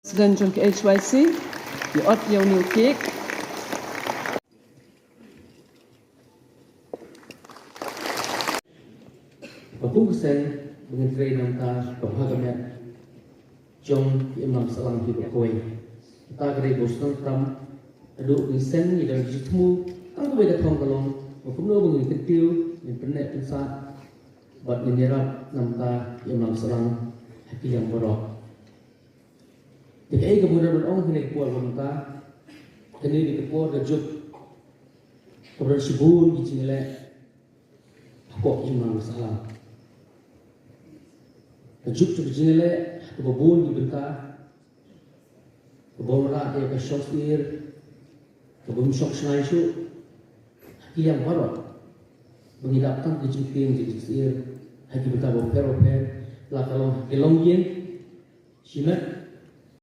President John HYC, the Ot Yau New Cake. Pagkukusan dengan train ng ta paghagamit Jong imam salam di berkoi. Ta gray boston tam adu isen ni dan jitmu ang ko da thong kalong mapuno bang ketiu ni penek pensa bat ni nerap nam ta imam salam hati yang borok. Tikai kemudian berong kini kuat bangta kini di kuat gajuk kemudian sibun di sini le kok imam salam gajuk tu di sini le kebun di benta kebun rak dia kesok ir kebun sok senai su yang baru mengidapkan kejutin di ir haki benta boper lah kalau kelongin simat